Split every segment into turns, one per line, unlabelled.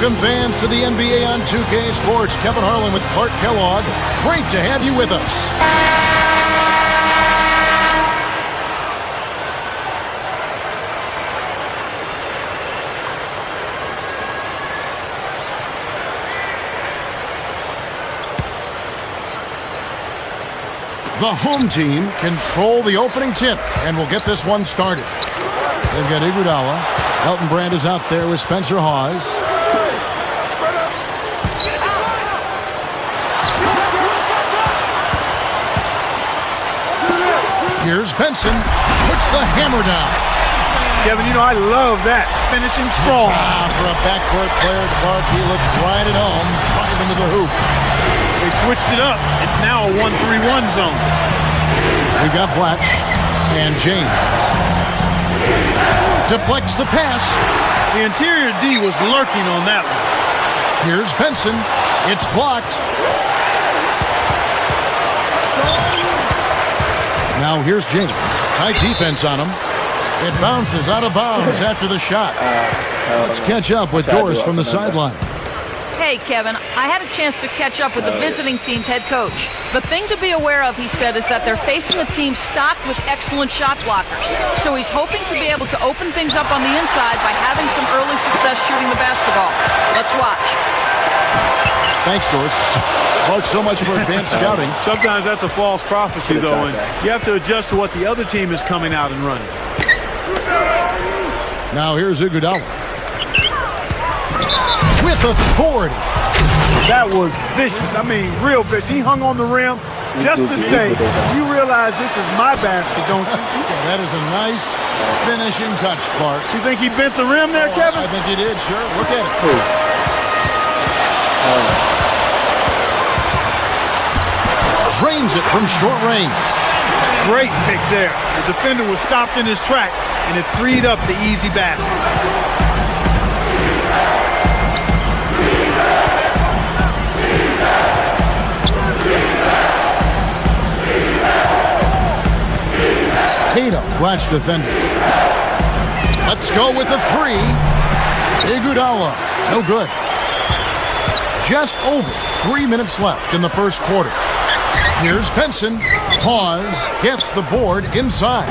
Welcome fans to the NBA on 2K Sports. Kevin Harlan with Clark Kellogg. Great to have you with us. The home team control the opening tip and will get this one started. They've got Iguodala. Elton Brand is out there with Spencer Hawes. Here's Benson. Puts the hammer down.
Kevin, you know I love that. Finishing strong.
For a backcourt player, Clark, he looks right at home, driving to the hoop.
They switched it up. It's now a 1-3-1 zone.
We've got Blatch and James. Deflects the pass.
The interior D was lurking on that one.
Here's Benson. It's blocked. Now here's James. Tight defense on him. It bounces out of bounds after the shot. Let's catch up with Doris from the sideline.
Hey, Kevin, I had a chance to catch up with the visiting team's head coach. The thing to be aware of, he said, is that they're facing a team stocked with excellent shot blockers. So he's hoping to be able to open things up on the inside by having some early success shooting the basketball. Let's watch.
Thanks, Doris. Clark, so much for advanced scouting.
Sometimes that's a false prophecy, though, and you have to adjust to what the other team is coming out and running.
Now here's Iguodala. With authority.
That was vicious. I mean, real vicious. He hung on the rim just to say, you realize this is my basket, don't you?
Yeah, that is a nice finishing touch, Clark.
You think he bent the rim there, Kevin?
I think he did, sure. Look at it. Drains it from short range.
Great pick there. The defender was stopped in his track, and it freed up the easy basket.
Cato, watch defender. Let's go with a three. Iguodala, no good. Just over 3 minutes left in the first quarter. Here's Benson. Pause, gets the board inside.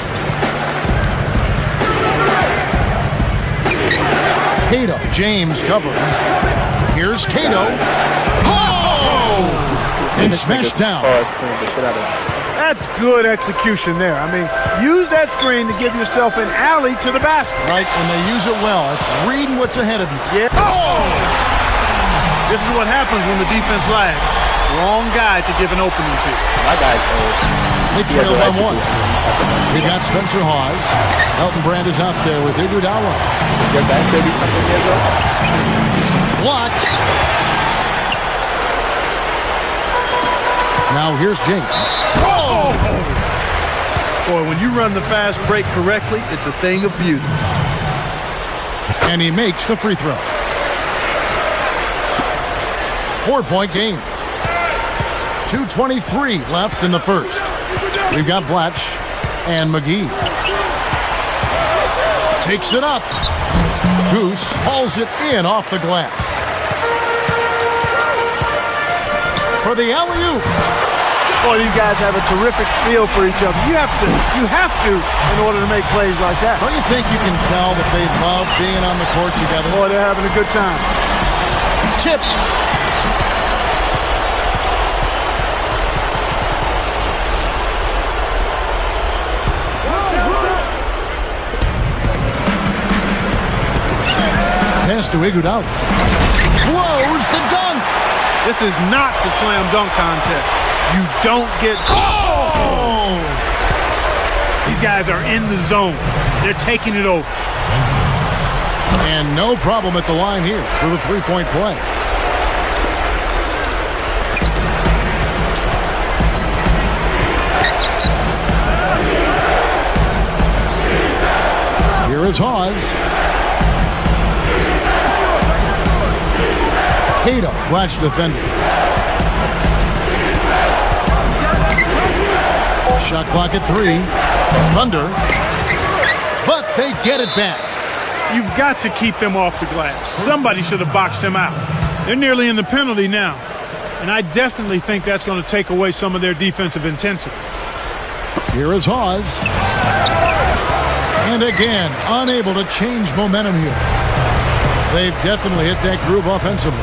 Cato, James covering. Here's Cato. Oh! And smashed down.
That's good execution there. I mean, use that screen to give yourself an alley to the basket.
Right, and they use it well. It's reading what's ahead of you.
Yeah. Oh! This is what happens when the defense lags. Wrong guy to give an opening to.
My guy's old.
They trail by one. We got Spencer Hawes. Elton Brand is out there with Iguodala.
Your back 30-something years old.
Blocked. Now here's James.
Oh! Boy, when you run the fast break correctly, it's a thing of beauty.
And he makes the free throw. 4-point game. 2:23 left in the first. We've got Blatch and McGee. Takes it up. Goose hauls it in off the glass. For the alley-oop.
Boy, these guys have a terrific feel for each other. You have to in order to make plays like that.
Don't you think you can tell that they love being on the court together?
Boy, they're having a good time.
Tipped. Pass to Iguodala. Blows the dunk.
This is not the slam dunk contest. You don't get...
Oh!
These guys are in the zone. They're taking it over.
And no problem at the line here for the three-point play. Here is Hawes. Cato, watch defender. Shot clock at 3. Thunder. But they get it back.
You've got to keep them off the glass. Somebody should have boxed him out. They're nearly in the penalty now, and I definitely think that's going to take away some of their defensive intensity.
Here is Hawes. And again, unable to change momentum here. They've definitely hit that groove offensively.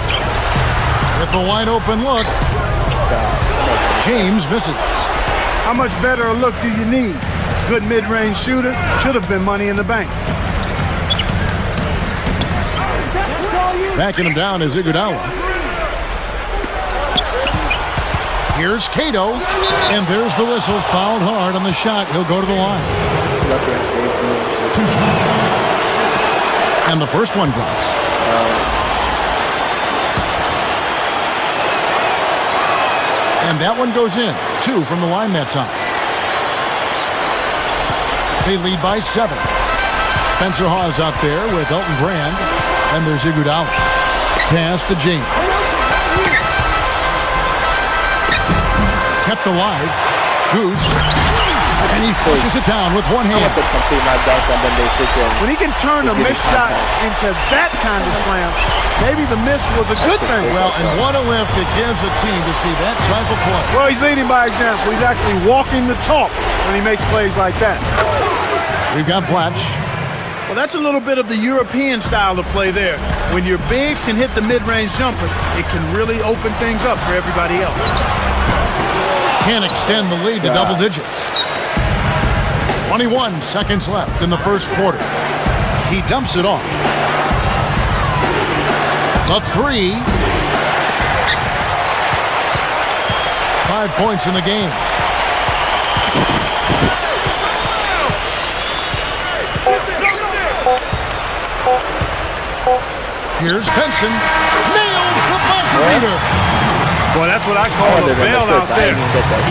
With the wide open look, James misses.
How much better a look do you need? Good mid-range shooter. Should have been money in the bank.
Backing him down is Iguodala. Here's Cato, and there's the whistle. Fouled hard on the shot. He'll go to the line. And the first one drops. And that one goes in. 2 from the line that time. They lead by 7. Spencer Hawes out there with Elton Brand. And there's Iguodala. Pass to James. Kept alive. Goose. And he pushes it down with one hand.
When he can turn a missed shot into that kind of slam, maybe the miss was a good thing.
Well, and what a lift it gives a team to see that type of play.
Well, he's leading by example. He's actually walking the talk when he makes plays like that.
We've got Blatch.
Well, that's a little bit of the European style of play there. When your bigs can hit the mid-range jumper, it can really open things up for everybody else.
Can't extend the lead to double digits. 21 seconds left in the first quarter. He dumps it off. The 3. 5 points in the game. Here's Benson. Nails the buzzer beater.
Boy, that's what I call a bailout there.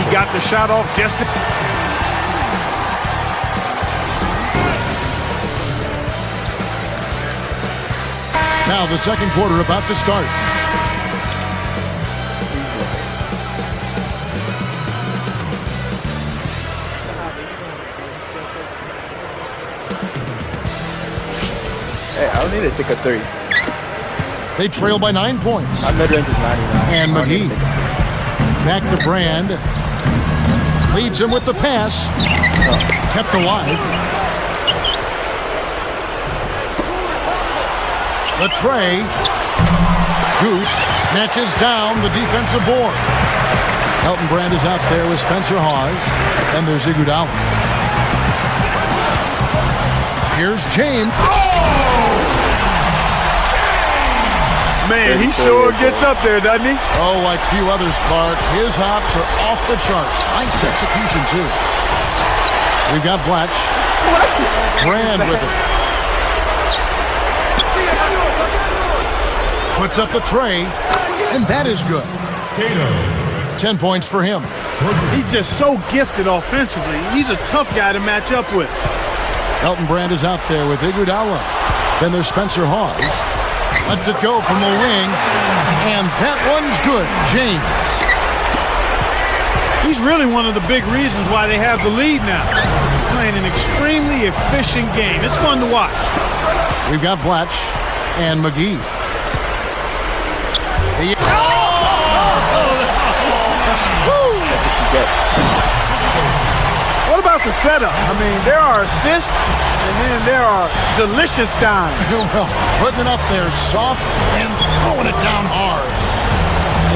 He got the shot off just to...
Now the second quarter about to start.
Hey, I don't need to take a 3.
They trail by 9 points.
My mid-range is 99.
And McGee. Back to Brand. Leads him with the pass. Kept alive. The tray. Goose snatches down the defensive board. Elton Brand is out there with Spencer Hawes. And there's Iguodala. Here's James.
Man, he sure gets up there, doesn't he?
Oh, like few others, Clark. His hops are off the charts. Nice execution, too. We've got Blatch. Brand with it. Puts up the tray, and that is good. 10 points for him.
He's just so gifted offensively. He's a tough guy to match up with.
Elton Brand is out there with Iguodala. Then there's Spencer Hawes. Lets it go from the wing, and that one's good. James.
He's really one of the big reasons why they have the lead now. He's playing an extremely efficient game. It's fun to watch.
We've got Blatch and McGee.
What about the setup? I mean, there are assists, and then there are delicious dimes.
Well, putting it up there soft and throwing it down hard.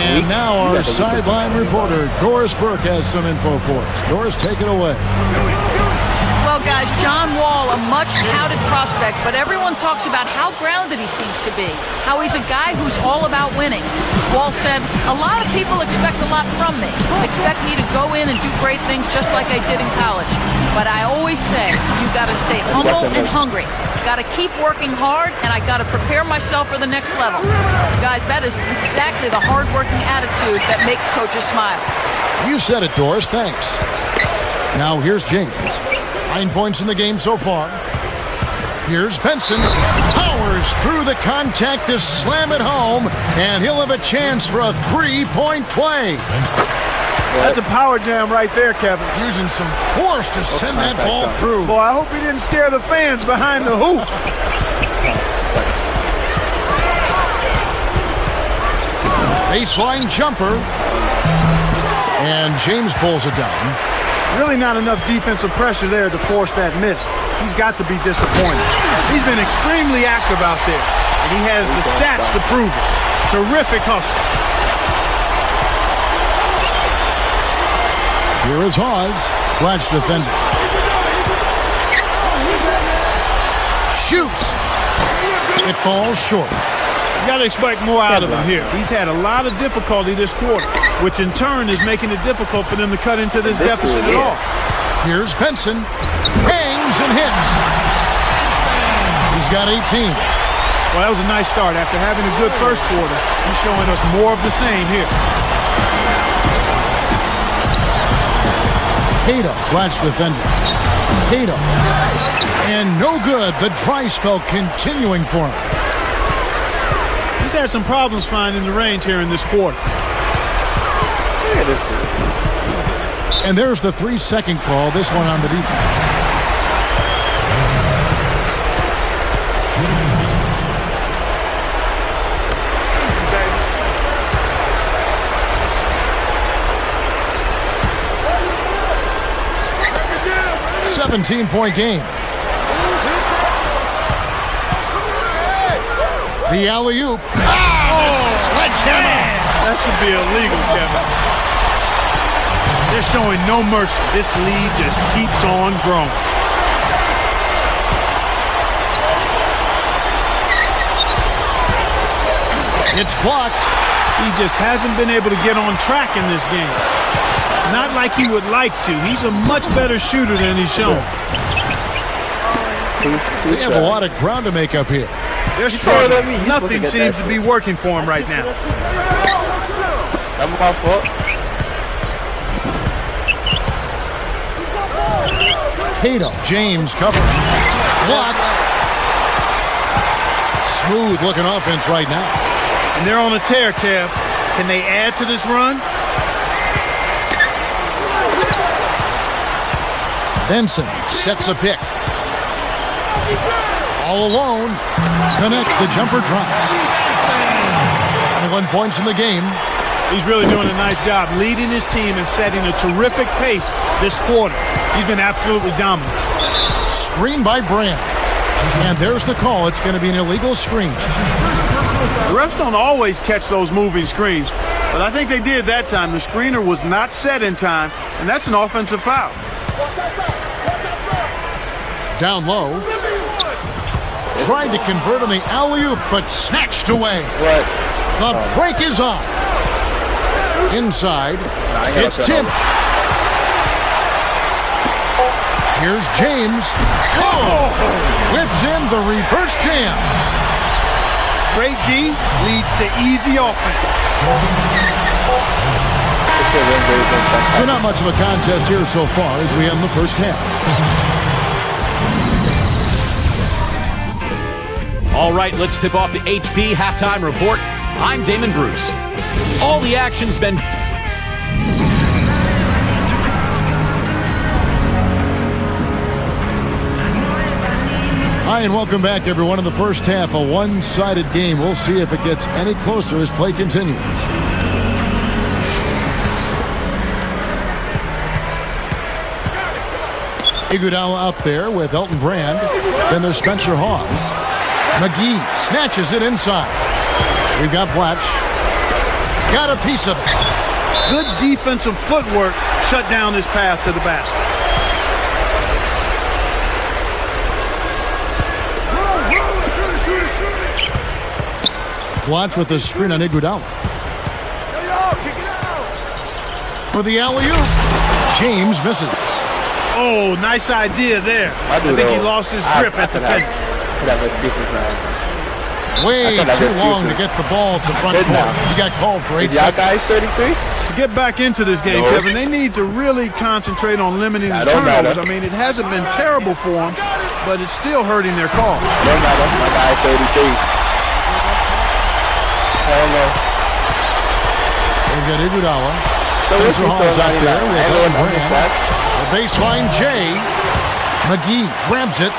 And now our sideline reporter, Doris Burke, has some info for us. Doris, take it away.
Well, guys, John Wall, a much-touted prospect, but everyone talks about how grounded he seems to be, how he's a guy who's all about winning. Wall said, a lot of people expect a lot from me, expect me to go in and do great things just like I did in college. But I always say, you got to stay humble and hungry. Got to keep working hard, and I got to prepare myself for the next level. Guys, that is exactly the hard-working attitude that makes coaches smile.
You said it, Doris. Thanks. Now here's James. 9 points in the game so far. Here's Benson. Powers through the contact to slam it home, and he'll have a chance for a three-point play.
That's a power jam right there, Kevin.
Using some force to send that ball through.
Boy, I hope he didn't scare the fans behind the hoop.
Baseline jumper. And James pulls it down.
Really not enough defensive pressure there to force that miss. He's got to be disappointed. He's been extremely active out there, and he has the stats to prove it. Terrific hustle.
Here is Hawes. Watch defender. Shoots. It falls short.
You got to expect more out of him here. He's had a lot of difficulty this quarter, which in turn is making it difficult for them to cut into this deficit at all.
Here's Benson. Hangs and hits. He's got 18.
Well, that was a nice start. After having a good first quarter, he's showing us more of the same here.
Cato, watch defender. Cato. And no good. The dry spell continuing for him.
He's had some problems finding the range here in this quarter.
Look at this.
And there's the 3-second call. This one on the defense. A 17-point game. The alley-oop. Sledgehammer.
That should be illegal, Kevin. They're showing no mercy. This lead just keeps on growing.
It's blocked.
He just hasn't been able to get on track in this game. Not like he would like to. He's a much better shooter than he's shown.
They have a lot of ground to make up here.
They're struggling. Nothing seems to be working for him right now.
That's my fault.
Cato. James covered. Blocked. Smooth looking offense right now.
And they're on a tear, Kev. Can they add to this run?
Benson sets a pick. All alone. Connects. The jumper drops. 21 points in the game.
He's really doing a nice job leading his team and setting a terrific pace this quarter. He's been absolutely dominant.
Screen by Brand. And there's the call. It's going to be an illegal screen.
The refs don't always catch those moving screens, but I think they did that time. The screener was not set in time, and that's an offensive foul.
Down low. Tried to convert on the alley-oop, but snatched away.
What?
The break is on. Inside. It's tipped. Here's James. Oh! Whips in the reverse jam.
Great D leads to easy offense.
So not much of a contest here so far as we end the first half.
All right, let's tip off the HP halftime report. I'm Damon Bruce. All the action's been...
Hi, and welcome back, everyone. In the first half, a one-sided game. We'll see if it gets any closer as play continues. Iguodala out there with Elton Brand. Then there's Spencer Hawes. McGee snatches it inside. We've got Blatch. Got a piece of it.
Good defensive footwork shut down his path to the basket.
Blatch with the screen on Iguodala. For the alley-oop. James misses.
Oh, nice idea there. I think he lost his grip at the finish.
Way too long to get the ball to front court. He got called for 8 seconds.
Guys 33?
To get back into this game, Kevin, they need to really concentrate on limiting the turnovers. I mean, it hasn't been terrible for them, but it's still hurting their cause.
Don't matter. My guy 33. Hell no.
They've got Iguodala. Spencer Hall's out there with Owen Brand.
that.
The baseline J. McGee grabs it.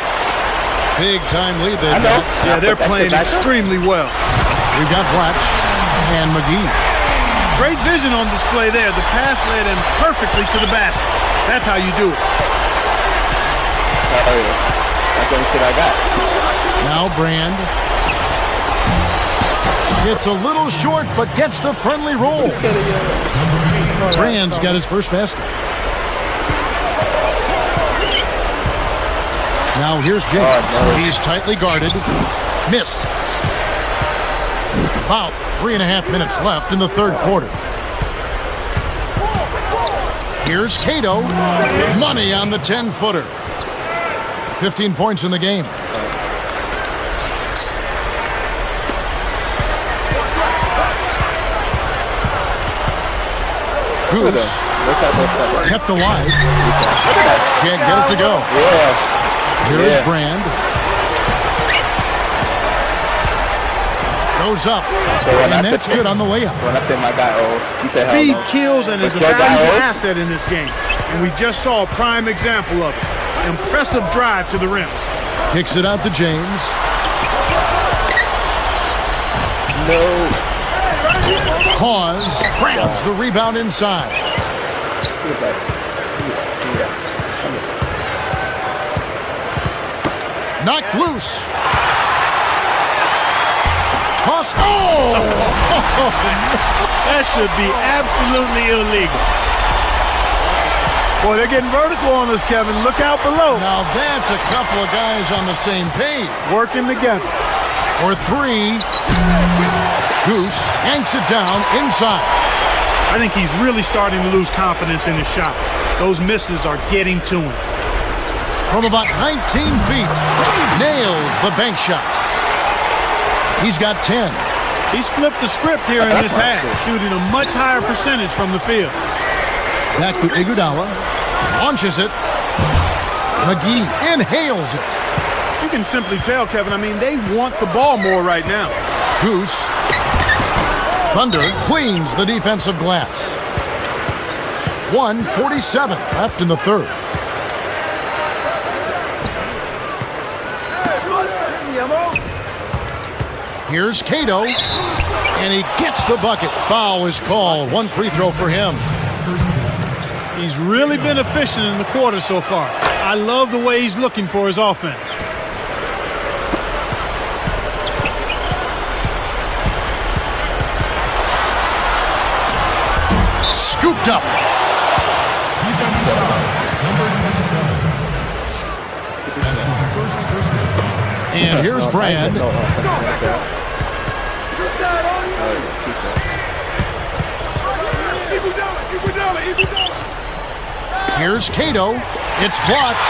Big time lead
I
they've
know.
got.
Yeah, they're
That's
playing
the backup.
extremely well.
We've got Blatch and McGee.
Great vision on display there. The pass led him perfectly to the basket. That's how you do it.
Oh, yeah. That's the only shit I got.
Now Brand. It's a little short, but gets the friendly roll. Brand's got his first basket. Now here's James. He's tightly guarded. Missed. About 3.5 minutes left in the third quarter. Here's Cato. Money on the 10-footer. 15 points in the game. Goose kept alive. Can't get it to go.
Yeah.
Here's
Yeah.
Brand. Goes up. And that's good on the layup.
When I said my guy, he said, hell
Speed
no.
kills and is a
But your guy
valuable
O's?
asset in this game. And we just saw a prime example of it. Impressive drive to the rim.
Kicks it out to James.
No.
Pause. Grabs the rebound inside. Knocked loose. Toss. Oh!
That should be absolutely illegal. Boy, they're getting vertical on us, Kevin. Look out below.
Now that's a couple of guys on the same page.
Working together.
For three. Goose yanks it down inside.
I think he's really starting to lose confidence in his shot. Those misses are getting to him.
From about 19 feet. Nails the bank shot. He's got 10.
He's flipped the script here in this half, shooting a much higher percentage from the field.
Back to Iguodala. Launches it. McGee inhales it.
You can simply tell, Kevin, I mean, they want the ball more right now.
Goose. Thunder cleans the defensive glass. 1:47 left in the third. Here's Cato, and he gets the bucket. Foul is called. One free throw for him.
He's really been efficient in the quarter so far. I love the way he's looking for his offense.
Scooped up. And here's Brand. Here's Cato. It's blocked.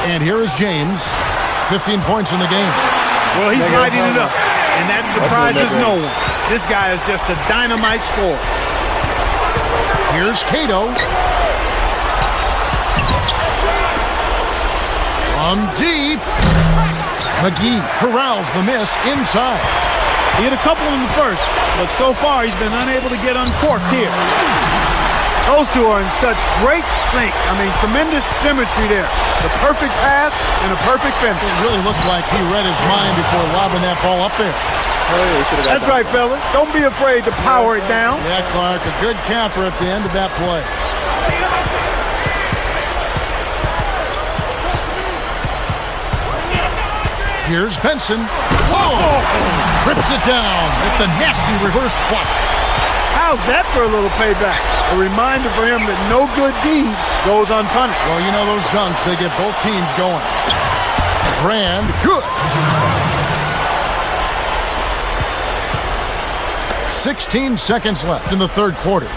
And here is James. 15 points in the game.
Well, he's lighting it up, and that surprises no one. This guy is just a dynamite scorer.
Here's Cato. From deep. McGee corrals the miss inside.
He hit a couple in the first, but so far he's been unable to get uncorked here. Those two are in such great sync. I mean, tremendous symmetry there. The perfect pass and a perfect finish.
It really looked like he read his mind before lobbing that ball up there.
That's right, fella. Don't be afraid to power it down.
Yeah, Clark, a good capper at the end of that play. Here's Benson. Whoa! Rips it down with the nasty reverse flush.
How's that for a little payback? A reminder for him that no good deed goes unpunished.
Well, you know those dunks, they get both teams going. Brand, good. 16 seconds left in the third quarter.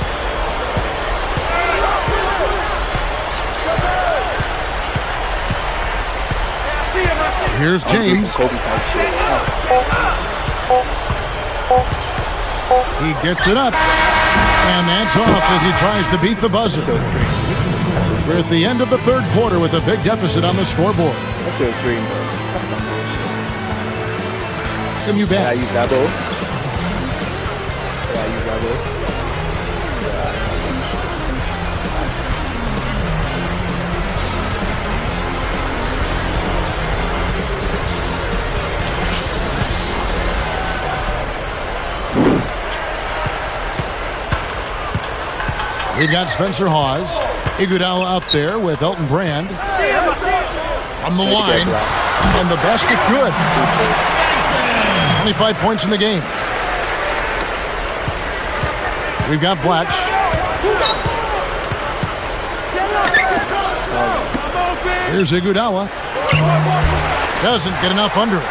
Here's James. He gets it up. And that's off as he tries to beat the buzzer. We're at the end of the third quarter with a big deficit on the scoreboard. welcome you
Yeah, I
back.
use that both. Yeah, I use that both.
We've got Spencer Hawes. Iguodala out there with Elton Brand. From the line. And the basket good. 25 points in the game. We've got Blatch. Here's Iguodala. Doesn't get enough under it.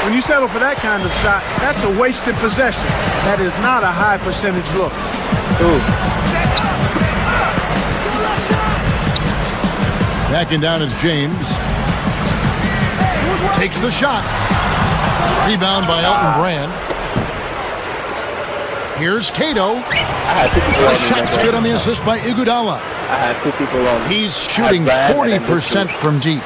When you settle for that kind of shot, that's a wasted possession. That is not a high percentage look.
Ooh.
Backing down is James. Takes the shot. Rebound by Elton Brand. Here's Cato. The shot's good on the assist by Iguodala.
I had 2 people on.
He's shooting 40% from deep.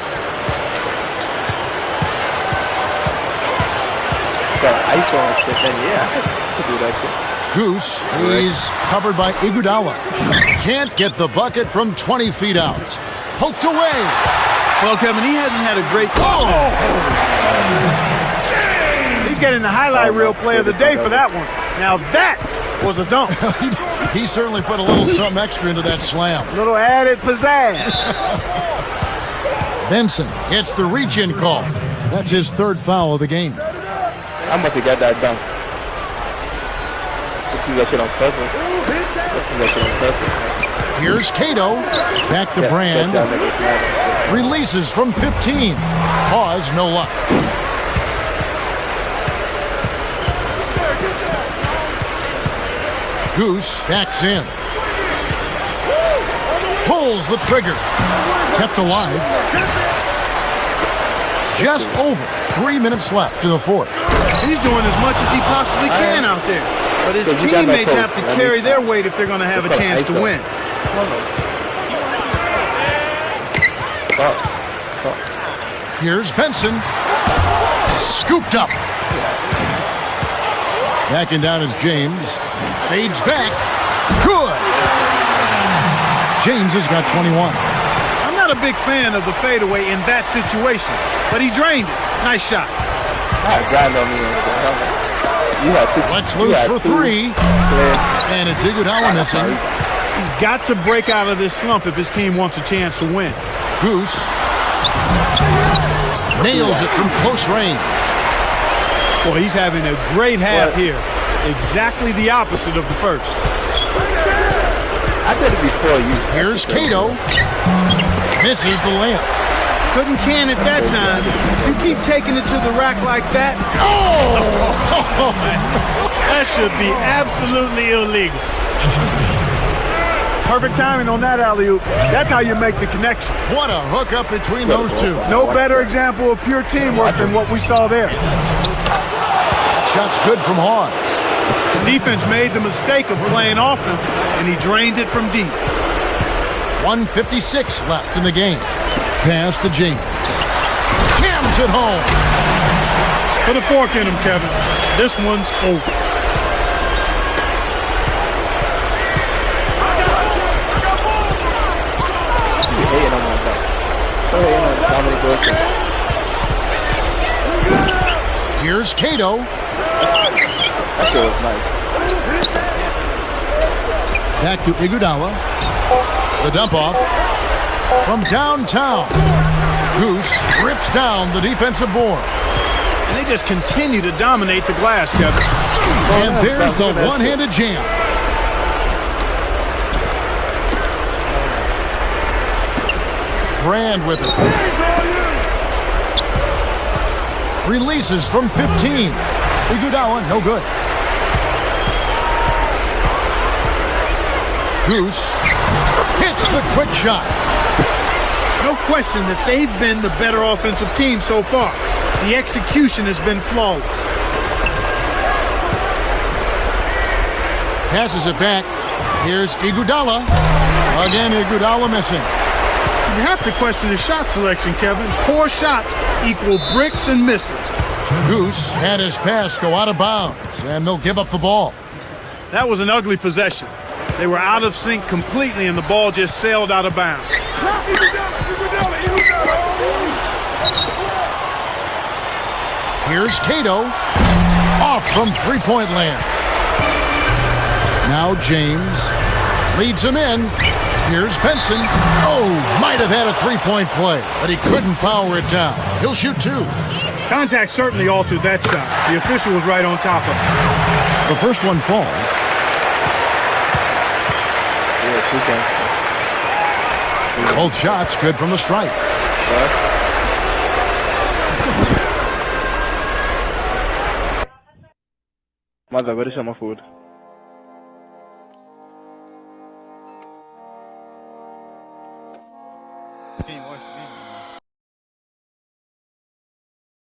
I used to want to yeah, I could do that too.
Goose, he's covered by Iguodala. Can't get the bucket from 20 feet out. Poked away.
Well, Kevin, he hasn't had a great... He's getting the highlight reel play of the day for that one. Now that was a dunk.
He certainly put a little something extra into that slam.
Little added pizzazz.
Benson gets the reach-in call. That's his 3rd foul of the game.
I'm about to get that done. Let's do that shit on purpose. Let's do that shit on purpose.
Here's Cato. Back to Brand. Releases from 15. Pause, no luck. Goose backs in. Pulls the trigger. Kept alive. Just over 3 minutes left to the 4th.
He's doing as much as he possibly can out there. But his teammates have to carry their weight if they're going to have a chance to win.
Here's Benson. Scooped up. Backing down is James. Fades back. Good. James has got 21.
I'm not a big fan of the fadeaway in that situation, but he drained it. Nice shot.
Let's loose for 3. And it's Iguodala missing.
He's got to break out of this slump if his team wants a chance to win.
Goose nails it from close range.
Boy, he's having a great half here. Exactly the opposite of the first.
I did it before you.
Here's Cato. Misses the layup.
Couldn't can it that time. If you keep taking it to the rack like that, that should be absolutely illegal. Perfect timing on that alley-oop. That's how you make the connection.
What a hookup between those two.
No better example of pure teamwork than what we saw there.
Shot's good from Hawes.
The defense made the mistake of playing off him, and he drained it from deep.
1:56 left in the game. Pass to James. Jams it home.
Put a fork in him, Kevin. This one's over.
Here's Cato.
That shit was nice.
Back to Iguodala. The dump off from downtown. Goose rips down the defensive board.
And they just continue to dominate the glass, Kevin.
And there's the one-handed jam. Brand with it. Releases from 15. Iguodala, no good. Goose hits the quick shot.
No question that they've been the better offensive team so far. The execution has been flawless.
Passes it back. Here's Iguodala. Again, Iguodala missing.
You have to question his shot selection, Kevin. Poor shots equal bricks and misses.
Goose had his pass go out of bounds, and they'll give up the ball.
That was an ugly possession. They were out of sync completely, and the ball just sailed out of bounds.
Here's Cato, off from three-point land. Now James leads him in. Here's Benson. Oh, might have had a three-point play, but he couldn't power it down. He'll shoot two.
Contact certainly altered that shot. The official was right on top of it.
The first one falls. Both shots good from the stripe.
Mas agora chama food.
Game, watch the game.